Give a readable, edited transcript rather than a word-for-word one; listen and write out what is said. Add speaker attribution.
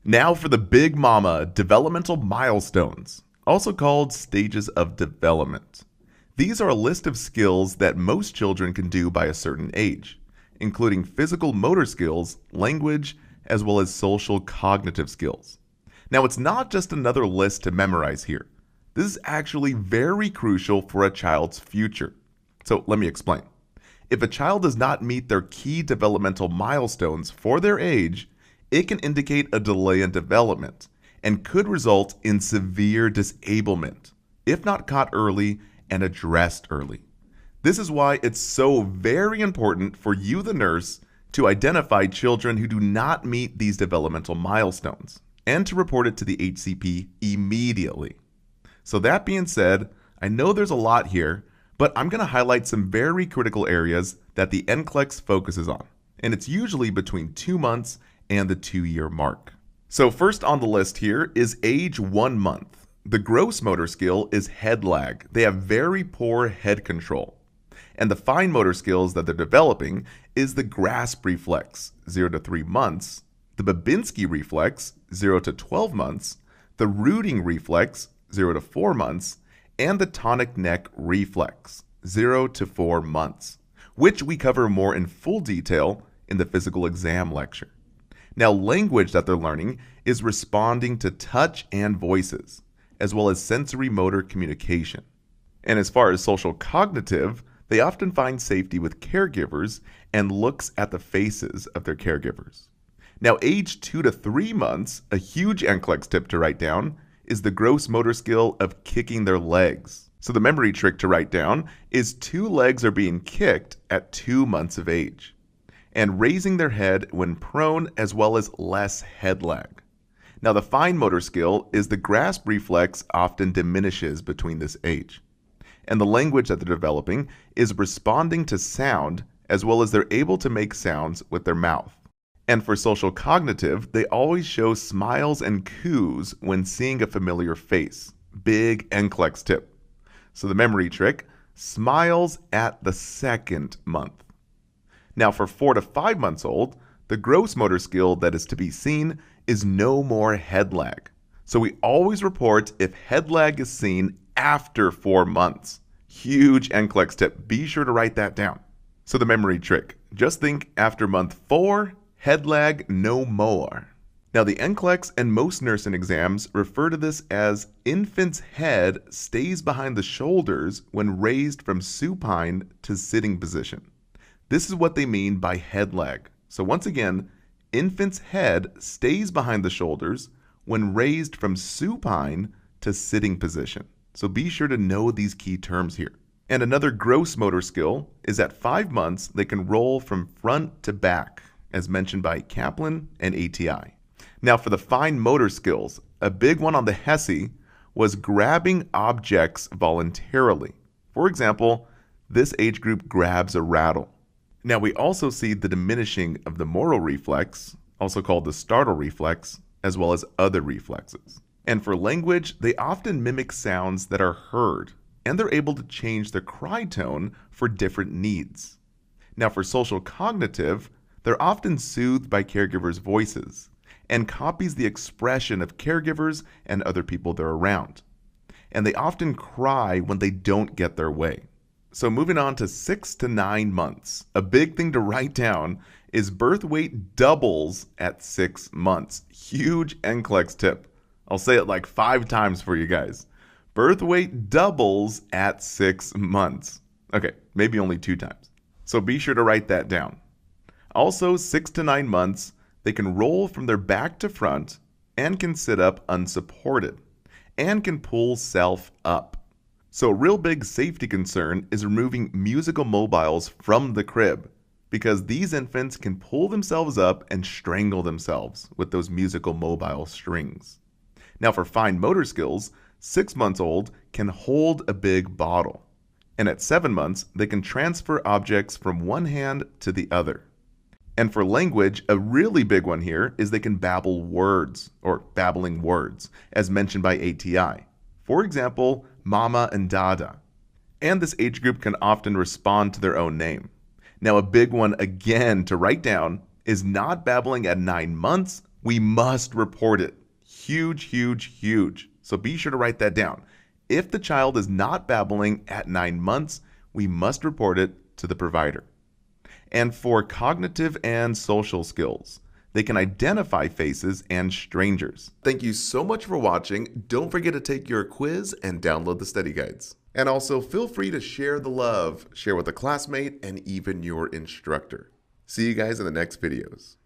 Speaker 1: Now for the Big Mama developmental milestones, also called stages of development. These are a list of skills that most children can do by a certain age, including physical motor skills, language, as well as social cognitive skills. Now, it's not just another list to memorize here. This is actually very crucial for a child's future. So let me explain. If a child does not meet their key developmental milestones for their age, it can indicate a delay in development and could result in severe disablement if not caught early and addressed early. This is why it's so very important for you, the nurse, to identify children who do not meet these developmental milestones and to report it to the HCP immediately. So that being said, I know there's a lot here, but I'm going to highlight some very critical areas that the NCLEX focuses on, and it's usually between 2 months and the 2-year mark. So first on the list here is age 1 month. The gross motor skill is head lag. They have very poor head control. And the fine motor skills that they're developing is the grasp reflex, 0 to 3 months, the Babinski reflex, 0 to 12 months, the rooting reflex, 0 to 4 months, and the tonic neck reflex, 0 to 4 months, which we cover more in full detail in the physical exam lecture. Now, language that they're learning is responding to touch and voices, as well as sensory motor communication. And as far as social cognitive, they often find safety with caregivers and looks at the faces of their caregivers. Now, age 2 to 3 months, a huge NCLEX tip to write down, is the gross motor skill of kicking their legs. So the memory trick to write down is 2 legs are being kicked at 2 months of age, and raising their head when prone, as well as less head lag. Now, the fine motor skill is the grasp reflex often diminishes between this age. And the language that they're developing is responding to sound, as well as they're able to make sounds with their mouth. And for social cognitive, they always show smiles and coos when seeing a familiar face. Big NCLEX tip. So the memory trick, smiles at the 2nd month. Now for 4 to 5 months old, the gross motor skill that is to be seen is no more head lag. So we always report if head lag is seen after 4 months. Huge NCLEX tip. Be sure to write that down. So the memory trick, just think after month 4, head lag no more. Now the NCLEX and most nursing exams refer to this as infant's head stays behind the shoulders when raised from supine to sitting position. This is what they mean by head lag. So once again, infant's head stays behind the shoulders when raised from supine to sitting position. So be sure to know these key terms here. And another gross motor skill is at 5 months, they can roll from front to back, as mentioned by Kaplan and ATI. Now for the fine motor skills, a big one on the HESI was grabbing objects voluntarily. For example, this age group grabs a rattle. Now we also see the diminishing of the Moro reflex, also called the startle reflex, as well as other reflexes. And for language, they often mimic sounds that are heard, and they're able to change the cry tone for different needs. Now for social cognitive, they're often soothed by caregivers' voices and copies the expression of caregivers and other people they're around. And they often cry when they don't get their way. So moving on to 6 to 9 months, a big thing to write down is birth weight doubles at 6 months. Huge NCLEX tip. I'll say it like 5 times for you guys. Birth weight doubles at 6 months. Okay, maybe only 2 times. So be sure to write that down. Also, 6 to 9 months, they can roll from their back to front and can sit up unsupported and can pull self up. So a real big safety concern is removing musical mobiles from the crib because these infants can pull themselves up and strangle themselves with those musical mobile strings. Now for fine motor skills, 6 months old can hold a big bottle. And at 7 months, they can transfer objects from one hand to the other. And for language, a really big one here is they can babble words, or babbling words, as mentioned by ATI. For example, mama and dada. And this age group can often respond to their own name. Now a big one again to write down is not babbling at 9 months, We must report it. Huge, huge, huge. So be sure to write that down. If the child is not babbling at 9 months, we must report it to the provider. And for cognitive and social skills, they can identify faces and strangers. Thank you so much for watching. Don't forget to take your quiz and download the study guides. And also feel free to share the love, share with a classmate, and even your instructor. See you guys in the next videos.